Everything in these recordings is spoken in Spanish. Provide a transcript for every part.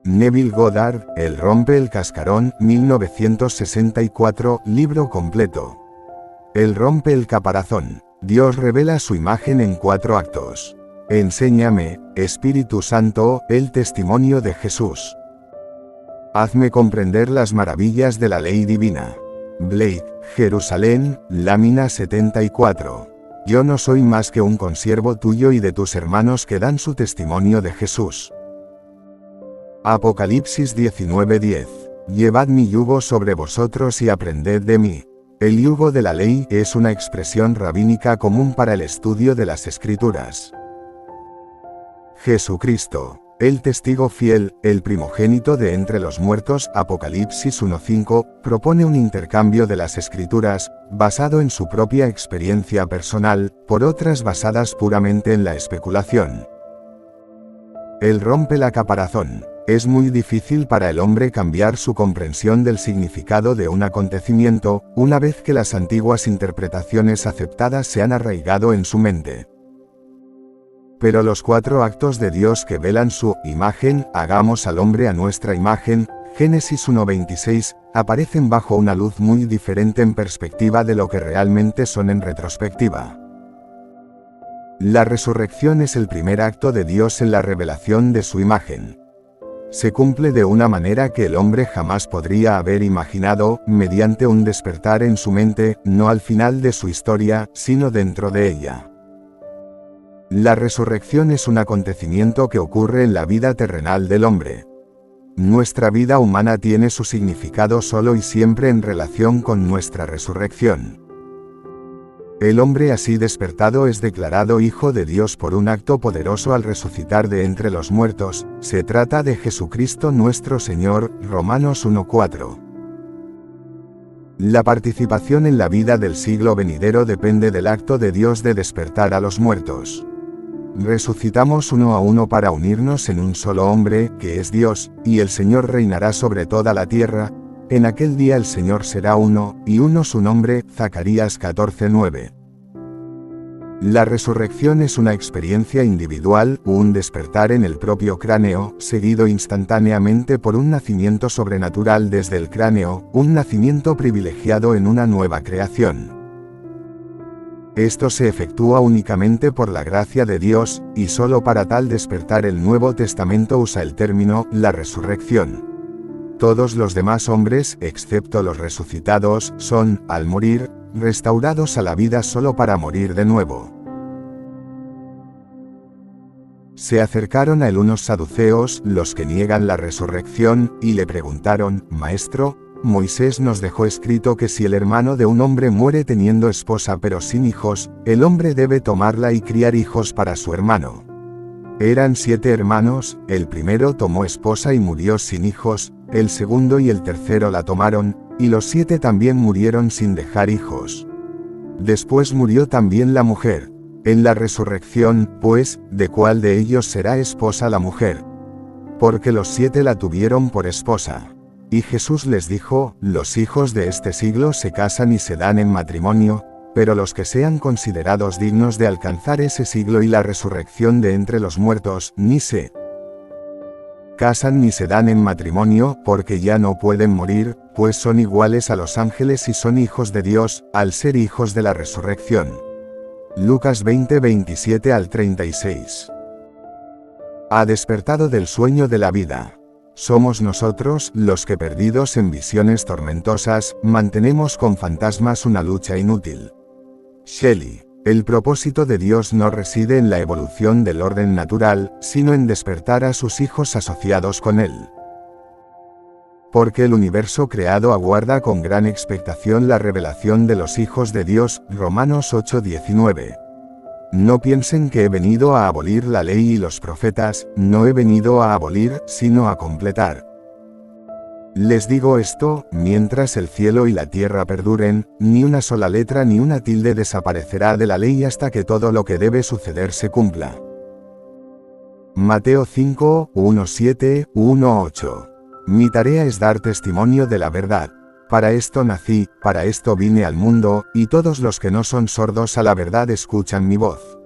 Neville Goddard, El rompe el cascarón, 1964, libro completo. El rompe el caparazón. Dios revela su imagen en 4 actos. Enséñame, Espíritu Santo, el testimonio de Jesús. Hazme comprender las maravillas de la ley divina. Blake, Jerusalén, lámina 74. Yo no soy más que un consiervo tuyo y de tus hermanos que dan su testimonio de Jesús. Apocalipsis 19:10. Llevad mi yugo sobre vosotros y aprended de mí. El yugo de la ley es una expresión rabínica común para el estudio de las Escrituras. Jesucristo, el testigo fiel, el primogénito de entre los muertos, Apocalipsis 1:5, propone un intercambio de las Escrituras, basado en su propia experiencia personal, por otras basadas puramente en la especulación. Él rompe la caparazón. Es muy difícil para el hombre cambiar su comprensión del significado de un acontecimiento, una vez que las antiguas interpretaciones aceptadas se han arraigado en su mente. Pero los 4 actos de Dios que velan su imagen, hagamos al hombre a nuestra imagen, Génesis 1:26, aparecen bajo una luz muy diferente en perspectiva de lo que realmente son en retrospectiva. La resurrección es el primer acto de Dios en la revelación de su imagen. Se cumple de una manera que el hombre jamás podría haber imaginado, mediante un despertar en su mente, no al final de su historia, sino dentro de ella. La resurrección es un acontecimiento que ocurre en la vida terrenal del hombre. Nuestra vida humana tiene su significado solo y siempre en relación con nuestra resurrección. El hombre así despertado es declarado hijo de Dios por un acto poderoso al resucitar de entre los muertos. Se trata de Jesucristo nuestro Señor, Romanos 1:4. La participación en la vida del siglo venidero depende del acto de Dios de despertar a los muertos. Resucitamos uno a uno para unirnos en un solo hombre, que es Dios, y el Señor reinará sobre toda la tierra. En aquel día el Señor será uno, y uno su nombre, Zacarías 14:9. La resurrección es una experiencia individual, un despertar en el propio cráneo, seguido instantáneamente por un nacimiento sobrenatural desde el cráneo, un nacimiento privilegiado en una nueva creación. Esto se efectúa únicamente por la gracia de Dios, y solo para tal despertar el Nuevo Testamento usa el término, la resurrección. Todos los demás hombres, excepto los resucitados, son, al morir, restaurados a la vida solo para morir de nuevo. Se acercaron a él unos saduceos, los que niegan la resurrección, y le preguntaron, Maestro, Moisés nos dejó escrito que si el hermano de un hombre muere teniendo esposa pero sin hijos, el hombre debe tomarla y criar hijos para su hermano. Eran 7 hermanos, el primero tomó esposa y murió sin hijos, el segundo y el tercero la tomaron, y los 7 también murieron sin dejar hijos. Después murió también la mujer. En la resurrección, pues, ¿de cuál de ellos será esposa la mujer? Porque los 7 la tuvieron por esposa. Y Jesús les dijo, los hijos de este siglo se casan y se dan en matrimonio, pero los que sean considerados dignos de alcanzar ese siglo y la resurrección de entre los muertos, ni se casan ni se dan en matrimonio, porque ya no pueden morir, pues son iguales a los ángeles y son hijos de Dios, al ser hijos de la resurrección. Lucas 20:27 al 36. Ha despertado del sueño de la vida. Somos nosotros, los que perdidos en visiones tormentosas, mantenemos con fantasmas una lucha inútil. Shelley. El propósito de Dios no reside en la evolución del orden natural, sino en despertar a sus hijos asociados con él. Porque el universo creado aguarda con gran expectación la revelación de los hijos de Dios, Romanos 8:19. No piensen que he venido a abolir la ley y los profetas, no he venido a abolir, sino a completar. Les digo esto, mientras el cielo y la tierra perduren, ni una sola letra ni una tilde desaparecerá de la ley hasta que todo lo que debe suceder se cumpla. Mateo 5, 1:7, 1:8. Mi tarea es dar testimonio de la verdad. Para esto nací, para esto vine al mundo, y todos los que no son sordos a la verdad escuchan mi voz.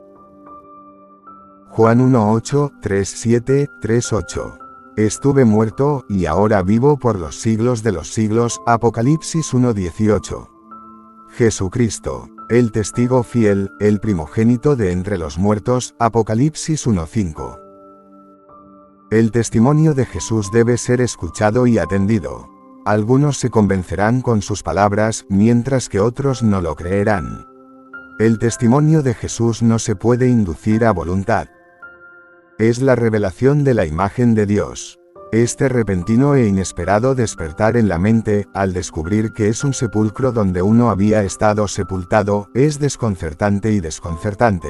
Juan 1:8, 3:7, 3:8. Estuve muerto, y ahora vivo por los siglos de los siglos. Apocalipsis 1:18. Jesucristo, el testigo fiel, el primogénito de entre los muertos. Apocalipsis 1:5. El testimonio de Jesús debe ser escuchado y atendido. Algunos se convencerán con sus palabras, mientras que otros no lo creerán. El testimonio de Jesús no se puede inducir a voluntad. Es la revelación de la imagen de Dios. Este repentino e inesperado despertar en la mente, al descubrir que es un sepulcro donde uno había estado sepultado, es desconcertante y desconcertante.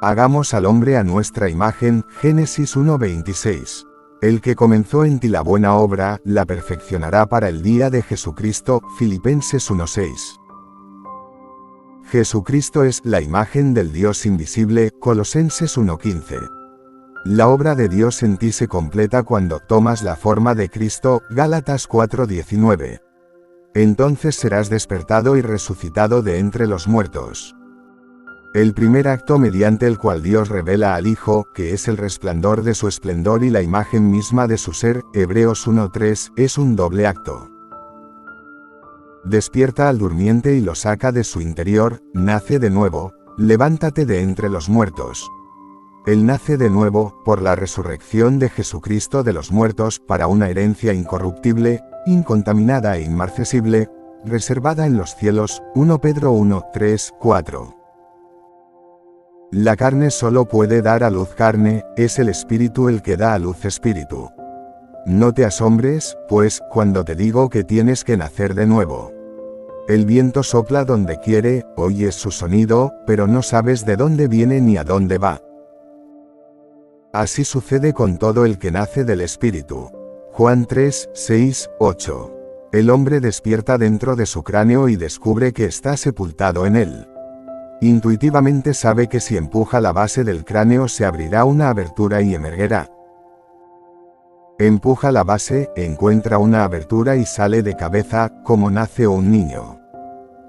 Hagamos al hombre a nuestra imagen. Génesis 1:26. El que comenzó en ti la buena obra, la perfeccionará para el día de Jesucristo. Filipenses 1:6. Jesucristo es la imagen del Dios invisible. Colosenses 1:15. La obra de Dios en ti se completa cuando tomas la forma de Cristo. Gálatas 4:19. Entonces serás despertado y resucitado de entre los muertos. El primer acto mediante el cual Dios revela al Hijo, que es el resplandor de su esplendor y la imagen misma de su ser, Hebreos 1:3, es un doble acto. Despierta al durmiente y lo saca de su interior, nace de nuevo, levántate de entre los muertos. Él nace de nuevo, por la resurrección de Jesucristo de los muertos, para una herencia incorruptible, incontaminada e inmarcesible, reservada en los cielos. 1 Pedro 1:3-4. La carne solo puede dar a luz carne, es el espíritu el que da a luz espíritu. No te asombres, pues, cuando te digo que tienes que nacer de nuevo. El viento sopla donde quiere, oyes su sonido, pero no sabes de dónde viene ni a dónde va. Así sucede con todo el que nace del espíritu. Juan 3:6-8. El hombre despierta dentro de su cráneo y descubre que está sepultado en él. Intuitivamente sabe que si empuja la base del cráneo se abrirá una abertura y emergerá. Empuja la base, encuentra una abertura y sale de cabeza, como nace un niño.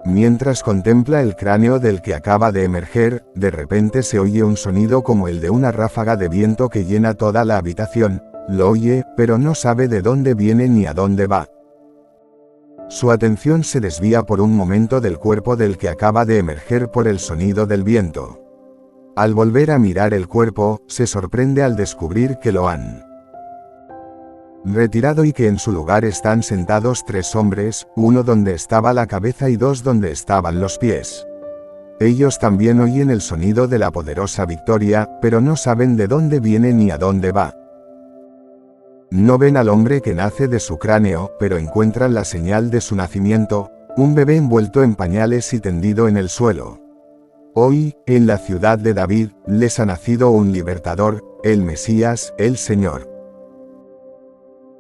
Mientras contempla el cráneo del que acaba de emerger, de repente se oye un sonido como el de una ráfaga de viento que llena toda la habitación. Lo oye, pero no sabe de dónde viene ni a dónde va. Su atención se desvía por un momento del cuerpo del que acaba de emerger por el sonido del viento. Al volver a mirar el cuerpo, se sorprende al descubrir que lo han retirado y que en su lugar están sentados 3 hombres, uno donde estaba la cabeza y 2 donde estaban los pies. Ellos también oyen el sonido de la poderosa victoria, pero no saben de dónde viene ni a dónde va. No ven al hombre que nace de su cráneo, pero encuentran la señal de su nacimiento, un bebé envuelto en pañales y tendido en el suelo. Hoy, en la ciudad de David, les ha nacido un libertador, el Mesías, el Señor.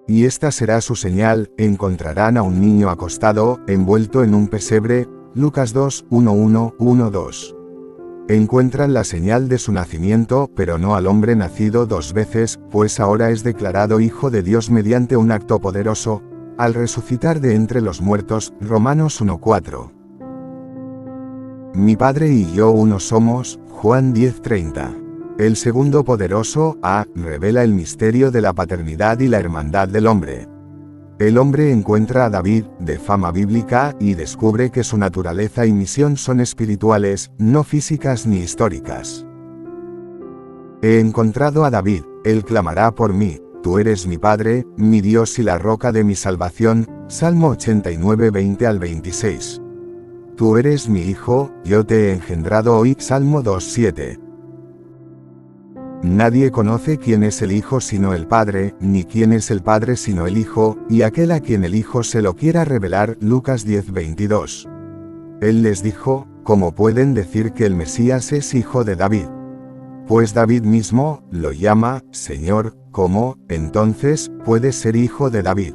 Y esta será su señal: encontrarán a un niño acostado, envuelto en un pesebre. Lucas 2:1-1-2. Encuentran la señal de su nacimiento, pero no al hombre nacido 2 veces, pues ahora es declarado Hijo de Dios mediante un acto poderoso, al resucitar de entre los muertos. Romanos 1:4. Mi Padre y yo uno somos. Juan 10:30. El segundo poderoso revela el misterio de la paternidad y la hermandad del hombre. El hombre encuentra a David, de fama bíblica, y descubre que su naturaleza y misión son espirituales, no físicas ni históricas. He encontrado a David, él clamará por mí: tú eres mi Padre, mi Dios y la roca de mi salvación. Salmo 89:20-26. Tú eres mi hijo, yo te he engendrado hoy. Salmo 2:7. Nadie conoce quién es el Hijo sino el Padre, ni quién es el Padre sino el Hijo, y aquel a quien el Hijo se lo quiera revelar. Lucas 10:22. Él les dijo: ¿cómo pueden decir que el Mesías es hijo de David? Pues David mismo lo llama Señor. ¿Cómo, entonces, puede ser hijo de David?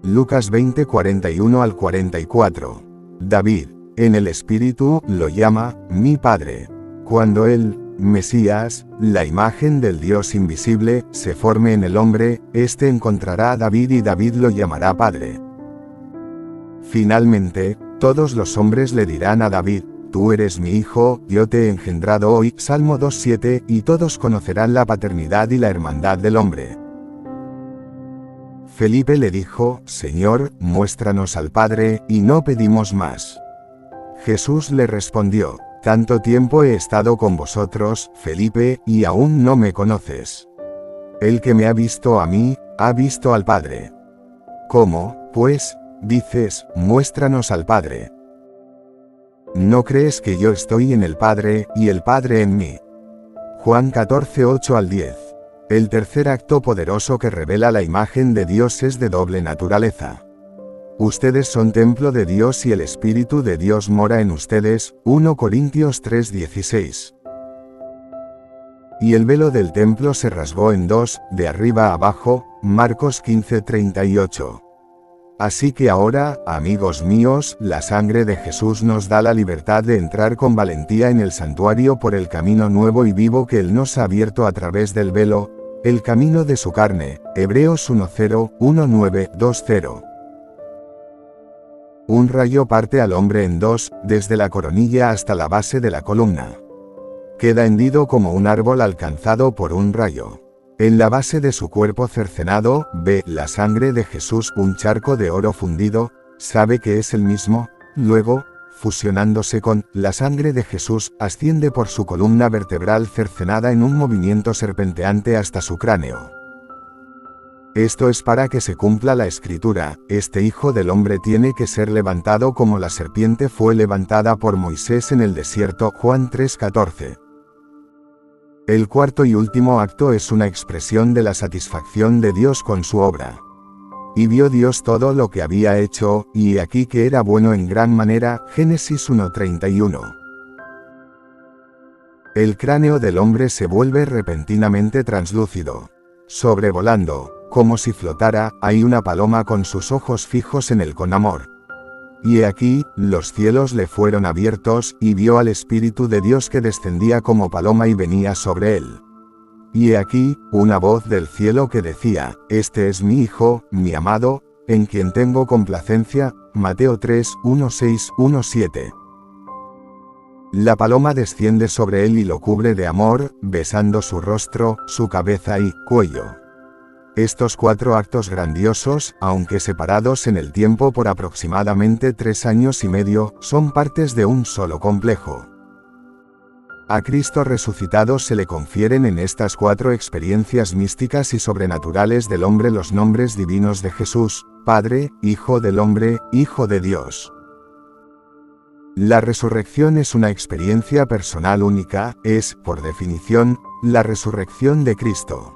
Lucas 20:41-44. David, en el Espíritu, lo llama mi Padre. Cuando él, Mesías, la imagen del Dios invisible, se forme en el hombre, éste encontrará a David y David lo llamará Padre. Finalmente, todos los hombres le dirán a David: tú eres mi hijo, yo te he engendrado hoy, Salmo 2:7, y todos conocerán la paternidad y la hermandad del hombre. Felipe le dijo, Señor, muéstranos al Padre, y no pedimos más. Jesús le respondió, tanto tiempo he estado con vosotros, Felipe, y aún no me conoces. El que me ha visto a mí, ha visto al Padre. ¿Cómo, pues, dices, muéstranos al Padre? ¿No crees que yo estoy en el Padre, y el Padre en mí? Juan 14:8-10. El tercer acto poderoso que revela la imagen de Dios es de doble naturaleza. Ustedes son templo de Dios y el Espíritu de Dios mora en ustedes, 1 Corintios 3:16. Y el velo del templo se rasgó en dos, de arriba a abajo, Marcos 15:38. Así que ahora, amigos míos, la sangre de Jesús nos da la libertad de entrar con valentía en el santuario por el camino nuevo y vivo que Él nos ha abierto a través del velo, el camino de su carne, Hebreos 1:0, 1:9, 2:0. Un rayo parte al hombre en dos, desde la coronilla hasta la base de la columna. Queda hendido como un árbol alcanzado por un rayo. En la base de su cuerpo cercenado, ve la sangre de Jesús, un charco de oro fundido, sabe que es el mismo, luego, fusionándose con la sangre de Jesús, asciende por su columna vertebral cercenada en un movimiento serpenteante hasta su cráneo. Esto es para que se cumpla la escritura, este Hijo del Hombre tiene que ser levantado como la serpiente fue levantada por Moisés en el desierto, Juan 3:14. El cuarto y último acto es una expresión de la satisfacción de Dios con su obra. Y vio Dios todo lo que había hecho, y he aquí que era bueno en gran manera, Génesis 1:31. El cráneo del hombre se vuelve repentinamente translúcido. Sobrevolando, como si flotara, hay una paloma con sus ojos fijos en él con amor. Y he aquí, los cielos le fueron abiertos, y vio al Espíritu de Dios que descendía como paloma y venía sobre él. Y he aquí, una voz del cielo que decía, Este es mi Hijo, mi amado, en quien tengo complacencia, Mateo 3, 1:6, 1:7. La paloma desciende sobre él y lo cubre de amor, besando su rostro, su cabeza y cuello. Estos cuatro actos grandiosos, aunque separados en el tiempo por aproximadamente 3 años y medio, son partes de un solo complejo. A Cristo resucitado se le confieren en estas cuatro experiencias místicas y sobrenaturales del hombre los nombres divinos de Jesús, Padre, Hijo del Hombre, Hijo de Dios. La resurrección es una experiencia personal única, es, por definición, la resurrección de Cristo.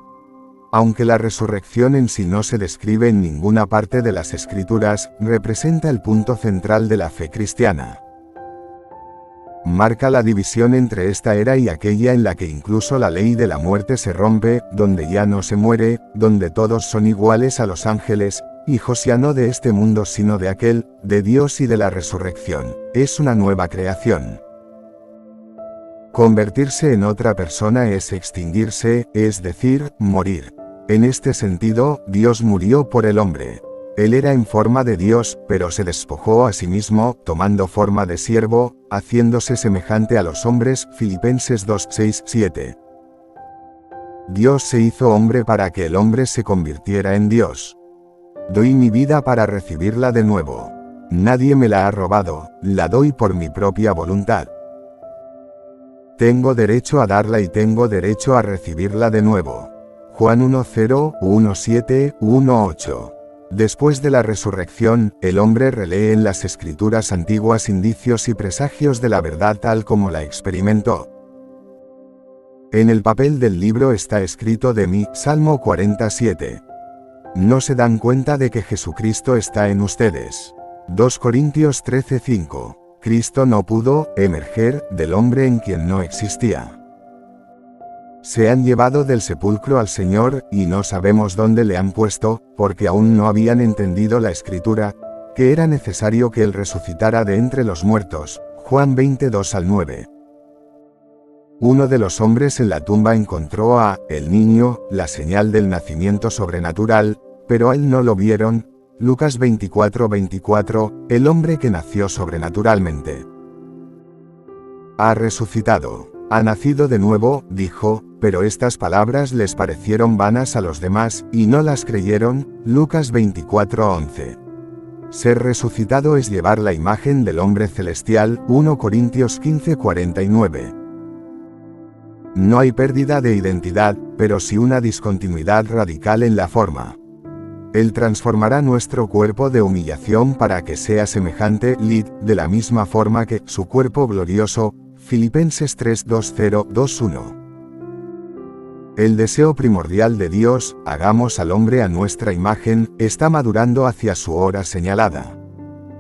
Aunque la resurrección en sí no se describe en ninguna parte de las Escrituras, representa el punto central de la fe cristiana. Marca la división entre esta era y aquella en la que incluso la ley de la muerte se rompe, donde ya no se muere, donde todos son iguales a los ángeles, hijos ya no de este mundo sino de aquel, de Dios y de la resurrección. Es una nueva creación. Convertirse en otra persona es extinguirse, es decir, morir. En este sentido, Dios murió por el hombre. Él era en forma de Dios, pero se despojó a sí mismo, tomando forma de siervo, haciéndose semejante a los hombres, Filipenses 2, 6, 7. Dios se hizo hombre para que el hombre se convirtiera en Dios. Doy mi vida para recibirla de nuevo. Nadie me la ha robado, la doy por mi propia voluntad. Tengo derecho a darla y tengo derecho a recibirla de nuevo. Juan 1:0, 1:7, 1:8. Después de la resurrección, el hombre relee en las Escrituras antiguas indicios y presagios de la verdad tal como la experimentó. En el papel del libro está escrito de mí, Salmo 47. No se dan cuenta de que Jesucristo está en ustedes. 2 Corintios 13:5. Cristo no pudo emerger del hombre en quien no existía. Se han llevado del sepulcro al Señor, y no sabemos dónde le han puesto, porque aún no habían entendido la Escritura, que era necesario que Él resucitara de entre los muertos. Juan 22-9. Uno de los hombres en la tumba encontró a el niño, la señal del nacimiento sobrenatural, pero a él no lo vieron. Lucas 24:24, el hombre que nació sobrenaturalmente. Ha resucitado. Ha nacido de nuevo, dijo, pero estas palabras les parecieron vanas a los demás, y no las creyeron. Lucas 24:11. Ser resucitado es llevar la imagen del hombre celestial. 1 Corintios 15:49. No hay pérdida de identidad, pero sí una discontinuidad radical en la forma. Él transformará nuestro cuerpo de humillación para que sea semejante, de la misma forma que su cuerpo glorioso. Filipenses 3:20-21. El deseo primordial de Dios, hagamos al hombre a nuestra imagen, está madurando hacia su hora señalada.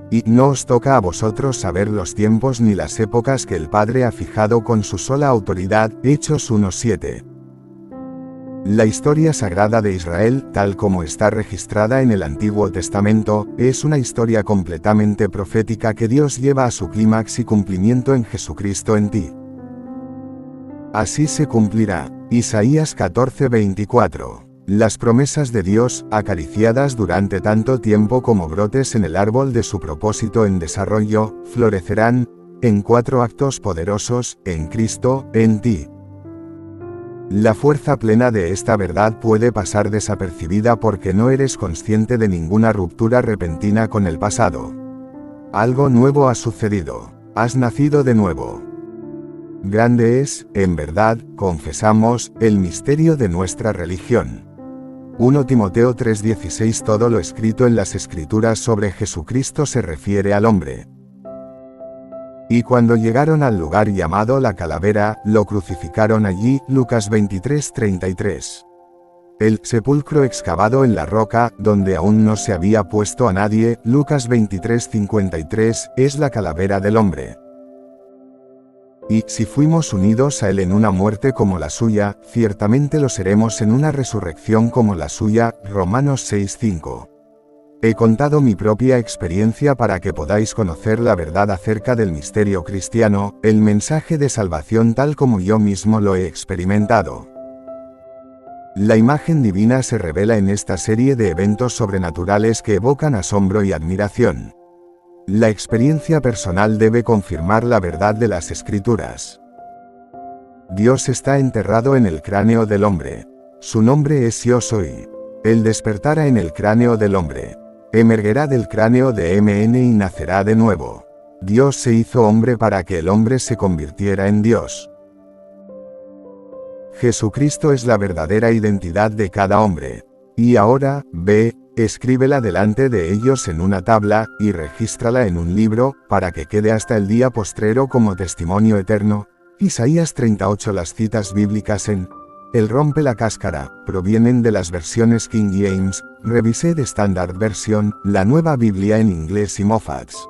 Y no os toca a vosotros saber los tiempos ni las épocas que el Padre ha fijado con su sola autoridad. Hechos 1:7. La historia sagrada de Israel, tal como está registrada en el Antiguo Testamento, es una historia completamente profética que Dios lleva a su clímax y cumplimiento en Jesucristo en ti. Así se cumplirá. Isaías 14:24. Las promesas de Dios, acariciadas durante tanto tiempo como brotes en el árbol de su propósito en desarrollo, florecerán, en 4 actos poderosos, en Cristo, en ti. La fuerza plena de esta verdad puede pasar desapercibida porque no eres consciente de ninguna ruptura repentina con el pasado. Algo nuevo ha sucedido. Has nacido de nuevo. Grande es, en verdad, confesamos, el misterio de nuestra religión. 1 Timoteo 3:16. Todo lo escrito en las Escrituras sobre Jesucristo se refiere al hombre. Y cuando llegaron al lugar llamado la calavera, lo crucificaron allí. Lucas 23:33. El sepulcro excavado en la roca, donde aún no se había puesto a nadie. Lucas 23:53, es la calavera del hombre. Y, si fuimos unidos a él en una muerte como la suya, ciertamente lo seremos en una resurrección como la suya. Romanos 6:5. He contado mi propia experiencia para que podáis conocer la verdad acerca del misterio cristiano, el mensaje de salvación tal como yo mismo lo he experimentado. La imagen divina se revela en esta serie de eventos sobrenaturales que evocan asombro y admiración. La experiencia personal debe confirmar la verdad de las Escrituras. Dios está enterrado en el cráneo del hombre. Su nombre es Yo Soy. Él despertará en el cráneo del hombre. Emergerá del cráneo de MN y nacerá de nuevo. Dios se hizo hombre para que el hombre se convirtiera en Dios. Jesucristo es la verdadera identidad de cada hombre. Y ahora, ve, escríbela delante de ellos en una tabla, y regístrala en un libro, para que quede hasta el día postrero como testimonio eterno. Isaías 38. Las citas bíblicas en El rompe la cáscara provienen de las versiones King James, Revised Standard Version, la Nueva Biblia en inglés y Moffat's.